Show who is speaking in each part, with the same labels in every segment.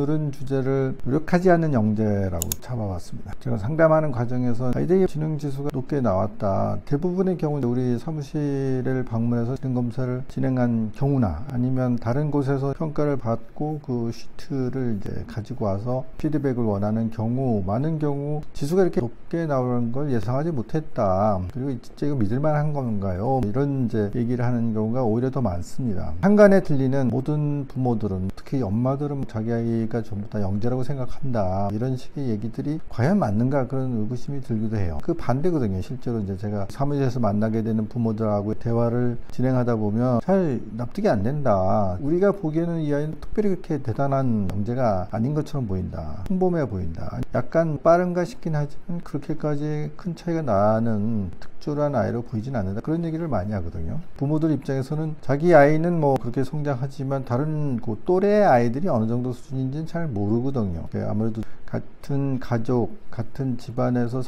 Speaker 1: 오늘은 주제를 노력하지 않는 영재라고 잡아봤습니다. 제가 상담하는 과정에서 아이들의 지능지수가 높게 나왔다. 대부분의 경우 우리 사무실을 방문해서 지능검사를 진행한 경우나 아니면 다른 곳에서 평가를 받고 그 시트를 이제 가지고 와서 피드백을 원하는 경우, 많은 경우 지수가 이렇게 높게 나오는 걸 예상하지 못했다. 그리고 진짜 이거 믿을만한 건가요? 이런 이제 얘기를 하는 경우가 오히려 더 많습니다. 한간에 들리는 모든 부모들은, 특히 엄마들은 자기 아이가 전부 다 영재라고 생각한다, 이런 식의 얘기들이 과연 맞는가, 그런 의구심이 들기도 해요. 그 반대거든요. 실제로 이제 제가 사무실에서 만나게 되는 부모들하고 대화를 진행하다 보면 잘 납득이 안 된다. 우리가 보기에는 이 아이는 특별히 그렇게 대단한 영재가 아닌 것처럼 보인다, 평범해 보인다, 약간 빠른가 싶긴 하지만 그렇게까지 큰 차이가 나는 특출한 아이로 보이진 않는다, 그런 얘기를 많이 하거든요. 부모들 입장에서는 자기 아이는 뭐 그렇게 성장하지만 다른 그 또래 아이들이 어느 정도 수준인지는 잘 모르거든요. 아무래도 같은 가족, 같은 집안에서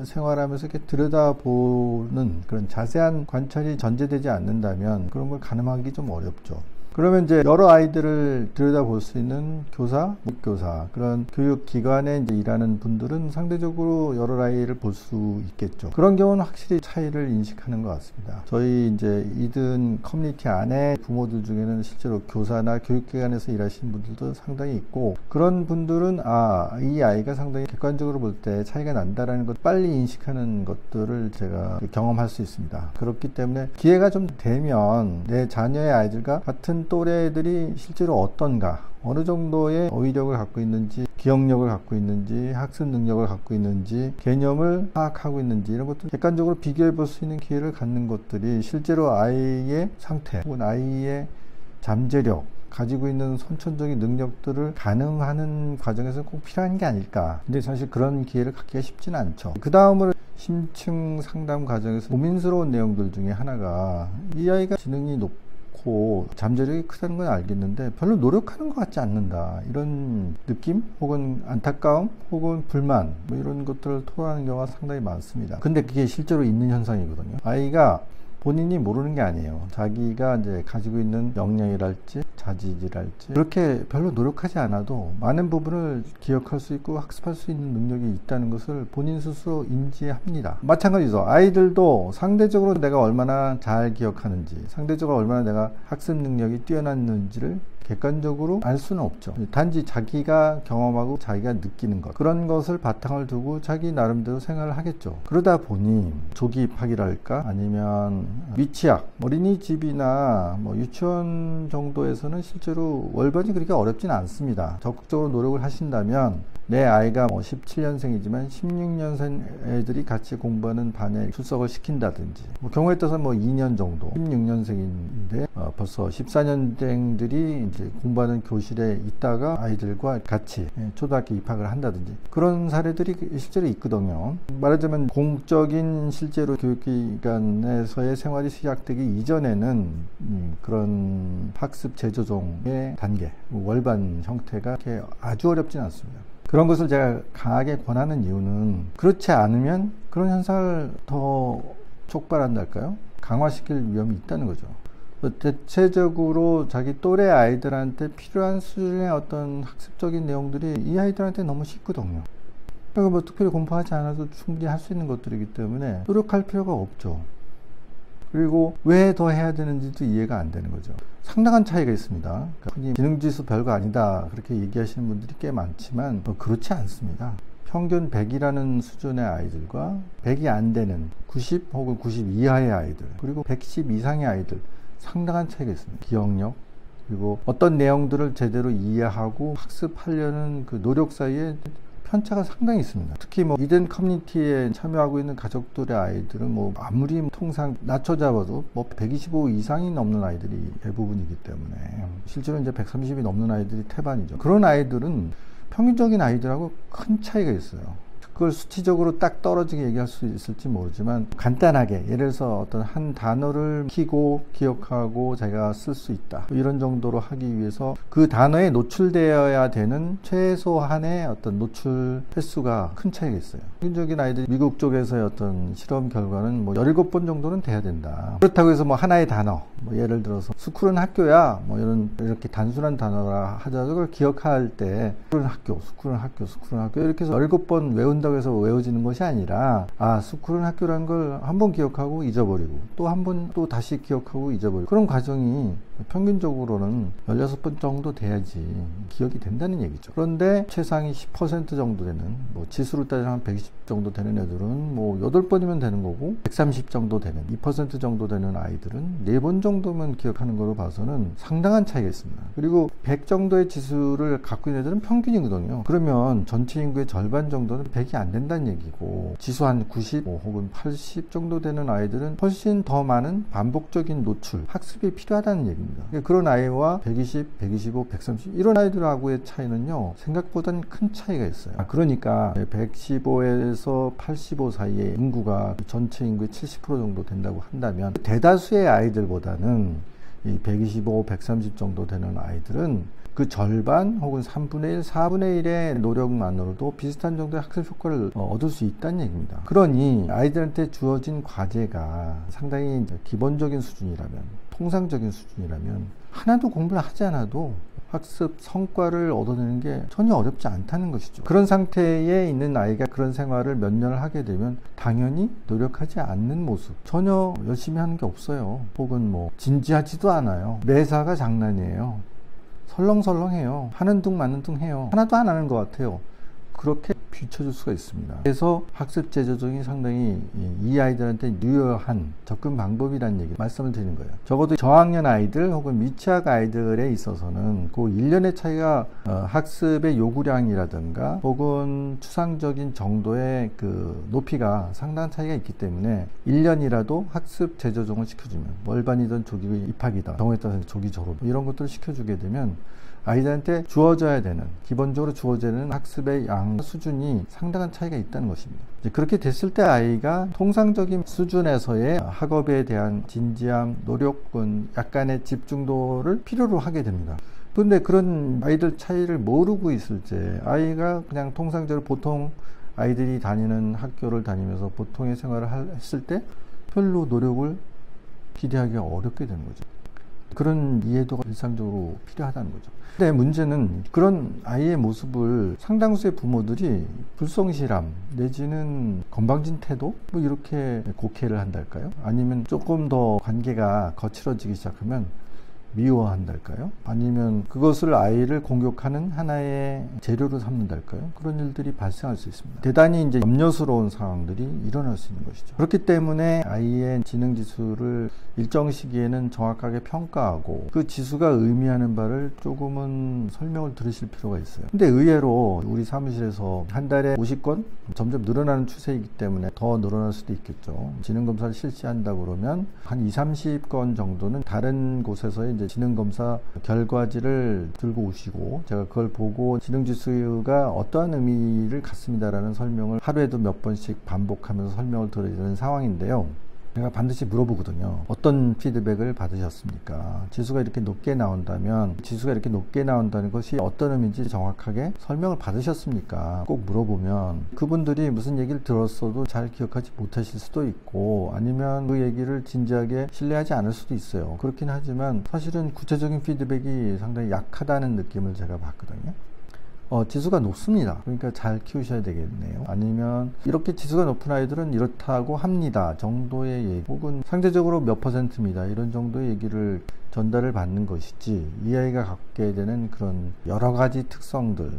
Speaker 1: 생활하면서 이렇게 들여다보는 그런 자세한 관찰이 전제되지 않는다면 그런 걸 가늠하기 좀 어렵죠. 그러면 이제 여러 아이들을 들여다볼 수 있는 교사, 목교사, 그런 교육기관에 이제 일하는 분들은 상대적으로 여러 아이를 볼 수 있겠죠. 그런 경우는 확실히 차이를 인식하는 것 같습니다. 저희 이제 이든 커뮤니티 안에 부모들 중에는 실제로 교사나 교육기관에서 일하시는 분들도 상당히 있고, 그런 분들은 이 아이가 상당히 객관적으로 볼 때 차이가 난다라는 것 빨리 인식하는 것들을 제가 경험할 수 있습니다. 그렇기 때문에 기회가 좀 되면 내 자녀의 아이들과 같은 또래들이 실제로 어떤가, 어느 정도의 어휘력을 갖고 있는지, 기억력을 갖고 있는지, 학습 능력을 갖고 있는지, 개념을 파악하고 있는지, 이런 것들 객관적으로 비교해 볼 수 있는 기회를 갖는 것들이 실제로 아이의 상태 혹은 아이의 잠재력, 가지고 있는 선천적인 능력들을 가늠하는 과정에서 꼭 필요한 게 아닐까. 근데 사실 그런 기회를 갖기가 쉽지는 않죠. 그 다음으로 심층 상담 과정에서 고민스러운 내용들 중에 하나가, 이 아이가 지능이 높고 잠재력이 크다는 건 알겠는데 별로 노력하는 것 같지 않는다, 이런 느낌 혹은 안타까움 혹은 불만, 뭐 이런 것들을 토로하는 경우가 상당히 많습니다. 근데 그게 실제로 있는 현상이거든요. 아이가 본인이 모르는 게 아니에요. 자기가 이제 가지고 있는 역량이랄지 자질이랄지 그렇게 별로 노력하지 않아도 많은 부분을 기억할 수 있고 학습할 수 있는 능력이 있다는 것을 본인 스스로 인지합니다. 마찬가지죠. 아이들도 상대적으로 내가 얼마나 잘 기억하는지, 상대적으로 얼마나 내가 학습 능력이 뛰어났는지를 객관적으로 알 수는 없죠. 단지 자기가 경험하고 자기가 느끼는 것, 그런 것을 바탕을 두고 자기 나름대로 생활을 하겠죠. 그러다 보니 조기 입학이랄까, 아니면 위치학, 어린이집이나 뭐 유치원 정도에서는 실제로 월반이 그렇게 어렵진 않습니다. 적극적으로 노력을 하신다면 내 아이가 뭐 17년생이지만 16년생 애들이 같이 공부하는 반에 출석을 시킨다든지, 뭐 경우에 따라서 뭐 2년 정도, 16년생인데 벌써 14년생들이 이제 공부하는 교실에 있다가 아이들과 같이 초등학교 입학을 한다든지, 그런 사례들이 실제로 있거든요. 말하자면 공적인 실제로 교육기관에서의 생활이 시작되기 이전에는 그런 학습 재조정의 단계, 월반 형태가 이렇게 아주 어렵진 않습니다. 그런 것을 제가 강하게 권하는 이유는, 그렇지 않으면 그런 현상을 더 촉발한달까요? 강화시킬 위험이 있다는 거죠. 대체적으로 자기 또래 아이들한테 필요한 수준의 어떤 학습적인 내용들이 이 아이들한테 너무 쉽거든요. 그러니까 뭐 특별히 공부하지 않아도 충분히 할 수 있는 것들이기 때문에 노력할 필요가 없죠. 그리고 왜 더 해야 되는지도 이해가 안 되는 거죠. 상당한 차이가 있습니다. 흔히 지능지수 별거 아니다 그렇게 얘기하시는 분들이 꽤 많지만 그렇지 않습니다. 평균 100이라는 수준의 아이들과 100이 안 되는 90 혹은 90 이하의 아이들, 그리고 110 이상의 아이들, 상당한 차이가 있습니다. 기억력, 그리고 어떤 내용들을 제대로 이해하고 학습하려는 그 노력 사이에 편차가 상당히 있습니다. 특히 뭐 이든 커뮤니티에 참여하고 있는 가족들의 아이들은 뭐 아무리 통상 낮춰 잡아도 뭐 125 이상이 넘는 아이들이 대부분이기 때문에 실제로 이제 130이 넘는 아이들이 태반이죠. 그런 아이들은 평균적인 아이들하고 큰 차이가 있어요. 그걸 수치적으로 딱 떨어지게 얘기할 수 있을지 모르지만 간단하게, 예를 들어서 어떤 한 단어를 익히고 기억하고 자기가 쓸 수 있다, 이런 정도로 하기 위해서 그 단어에 노출되어야 되는 최소한의 어떤 노출 횟수가 큰 차이가 있어요. 평균적인 아이들, 미국 쪽에서의 어떤 실험 결과는 뭐 17번 정도는 돼야 된다. 그렇다고 해서 뭐 하나의 단어, 뭐 예를 들어서 스쿨은 학교야 뭐 이렇게 단순한 단어라 하더라도 그걸 기억할 때 스쿨은 학교 이렇게 해서 7번 외운다고 해서 외워지는 것이 아니라 스쿨은 학교라는 걸 한 번 기억하고 잊어버리고 또 한 번 또 다시 기억하고 잊어버리고 그런 과정이 평균적으로는 16번 정도 돼야지 기억이 된다는 얘기죠. 그런데 최상위 10% 정도 되는 뭐 지수로 따지면 한 120 정도 되는 애들은 뭐 8번이면 되는 거고 130 정도 되는 2% 정도 되는 아이들은 4번 정도면 기억하는 거로 봐서는 상당한 차이가 있습니다. 그리고 100 정도의 지수를 갖고 있는 애들은 평균이거든요. 그러면 전체 인구의 절반 정도는 100이 안 된다는 얘기고 지수 한 90 혹은 80 정도 되는 아이들은 훨씬 더 많은 반복적인 노출, 학습이 필요하다는 얘기입니다. 그런 아이와 120, 125, 130 이런 아이들하고의 차이는요 생각보다는 큰 차이가 있어요. 그러니까 115에서 85 사이의 인구가 전체 인구의 70% 정도 된다고 한다면 대다수의 아이들보다는 이 125, 130 정도 되는 아이들은 그 절반 혹은 3분의 1, 4분의 1의 노력만으로도 비슷한 정도의 학습 효과를 얻을 수 있다는 얘기입니다. 그러니 아이들한테 주어진 과제가 상당히 기본적인 수준이라면, 통상적인 수준이라면 하나도 공부를 하지 않아도 학습 성과를 얻어내는 게 전혀 어렵지 않다는 것이죠. 그런 상태에 있는 아이가 그런 생활을 몇 년을 하게 되면 당연히 노력하지 않는 모습, 전혀 열심히 하는 게 없어요. 혹은 뭐 진지하지도 않아요. 매사가 장난이에요. 설렁설렁해요. 하는 둥 마는 둥 해요. 하나도 안 하는 것 같아요. 그렇게 비춰줄 수가 있습니다. 그래서 학습 재조정이 상당히 이 아이들한테 유효한 접근 방법이라는 얘기 말씀을 드리는 거예요. 적어도 저학년 아이들 혹은 미취학 아이들에 있어서는 그 1년의 차이가 학습의 요구량이라든가 혹은 추상적인 정도의 그 높이가 상당한 차이가 있기 때문에 1년이라도 학습 재조정을 시켜주면 월반이든 조기 입학이다 경우에 따라서 조기 졸업 이런 것들을 시켜주게 되면 아이들한테 주어져야 되는, 기본적으로 주어져야 되는 학습의 양 수준이 상당한 차이가 있다는 것입니다. 이제 그렇게 됐을 때 아이가 통상적인 수준에서의 학업에 대한 진지함, 노력은 약간의 집중도를 필요로 하게 됩니다. 그런데 그런 아이들 차이를 모르고 있을 때 아이가 그냥 통상적으로 보통 아이들이 다니는 학교를 다니면서 보통의 생활을 했을 때 별로 노력을 기대하기가 어렵게 되는 거죠. 그런 이해도가 일상적으로 필요하다는 거죠. 근데 문제는 그런 아이의 모습을 상당수의 부모들이 불성실함 내지는 건방진 태도 뭐 이렇게 곡해를 한달까요? 아니면 조금 더 관계가 거칠어지기 시작하면 미워한달까요? 아니면 그것을 아이를 공격하는 하나의 재료로 삼는달까요? 그런 일들이 발생할 수 있습니다. 대단히 이제 염려스러운 상황들이 일어날 수 있는 것이죠. 그렇기 때문에 아이의 지능 지수를 일정 시기에는 정확하게 평가하고 그 지수가 의미하는 바를 조금은 설명을 들으실 필요가 있어요. 근데 의외로 우리 사무실에서 한 달에 50건 점점 늘어나는 추세이기 때문에 더 늘어날 수도 있겠죠. 지능 검사를 실시한다 그러면 한 20-30건 정도는 다른 곳에서의 이제 지능검사 결과지를 들고 오시고 제가 그걸 보고 지능지수가 어떠한 의미를 갖습니다라는 설명을 하루에도 몇 번씩 반복하면서 설명을 드려야 되는 상황인데요. 제가 반드시 물어보거든요. 어떤 피드백을 받으셨습니까? 지수가 이렇게 높게 나온다면 지수가 이렇게 높게 나온다는 것이 어떤 의미인지 정확하게 설명을 받으셨습니까? 꼭 물어보면 그분들이 무슨 얘기를 들었어도 잘 기억하지 못하실 수도 있고 아니면 그 얘기를 진지하게 신뢰하지 않을 수도 있어요. 그렇긴 하지만 사실은 구체적인 피드백이 상당히 약하다는 느낌을 제가 받거든요. 지수가 높습니다. 그러니까 잘 키우셔야 되겠네요. 아니면 이렇게 지수가 높은 아이들은 이렇다고 합니다 정도의 얘기 혹은 상대적으로 몇 %입니다 이런 정도의 얘기를 전달을 받는 것이지 이 아이가 갖게 되는 그런 여러 가지 특성들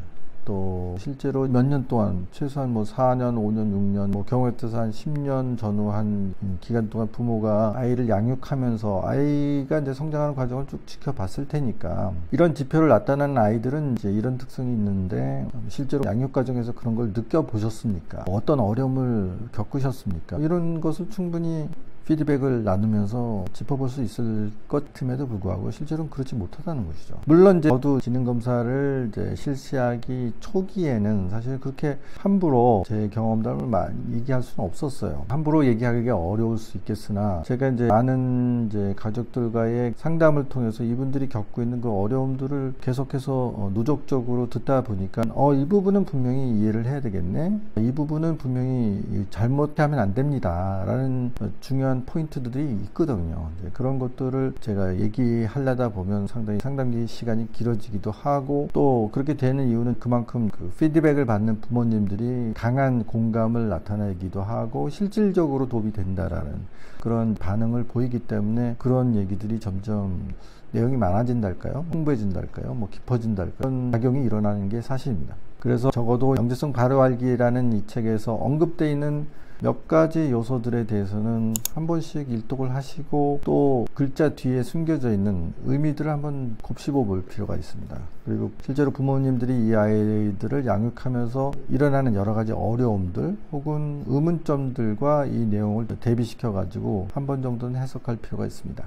Speaker 1: 또 실제로 몇 년 동안 최소한 뭐 4년, 5년, 6년 뭐 경우에 따라서 한 10년 전후 한 기간 동안 부모가 아이를 양육하면서 아이가 이제 성장하는 과정을 쭉 지켜봤을 테니까 이런 지표를 나타내는 아이들은 이제 이런 특성이 있는데 실제로 양육 과정에서 그런 걸 느껴보셨습니까? 어떤 어려움을 겪으셨습니까? 이런 것을 충분히 피드백을 나누면서 짚어볼 수 있을 것임에도 불구하고 실제로는 그렇지 못하다는 것이죠. 물론 이제 저도 지능검사를 이제 실시하기 초기에는 사실 그렇게 함부로 제 경험담을 많이 얘기할 수는 없었어요. 함부로 얘기하기가 어려울 수 있겠으나 제가 이제 많은 이제 가족들과의 상담을 통해서 이분들이 겪고 있는 그 어려움들을 계속해서 누적적으로 듣다 보니까 이 부분은 분명히 이해를 해야 되겠네. 이 부분은 분명히 잘못하면 안 됩니다. 라는 중요한 관련한 포인트들이 있거든요. 이제 그런 것들을 제가 얘기하려다 보면 상당히 시간이 길어지기도 하고, 또 그렇게 되는 이유는 그만큼 그 피드백을 받는 부모님들이 강한 공감을 나타내기도 하고 실질적으로 도움이 된다라는 그런 반응을 보이기 때문에 그런 얘기들이 점점 내용이 많아진달까요? 풍부해진달까요? 뭐 깊어진달까요? 그런 작용이 일어나는 게 사실입니다. 그래서 적어도 영재성 발효알기라는 이 책에서 언급되어 있는 몇 가지 요소들에 대해서는 한 번씩 일독을 하시고, 또 글자 뒤에 숨겨져 있는 의미들을 한번 곱씹어 볼 필요가 있습니다. 그리고 실제로 부모님들이 이 아이들을 양육하면서 일어나는 여러 가지 어려움들 혹은 의문점들과 이 내용을 대비시켜 가지고 한 번 정도는 해석할 필요가 있습니다.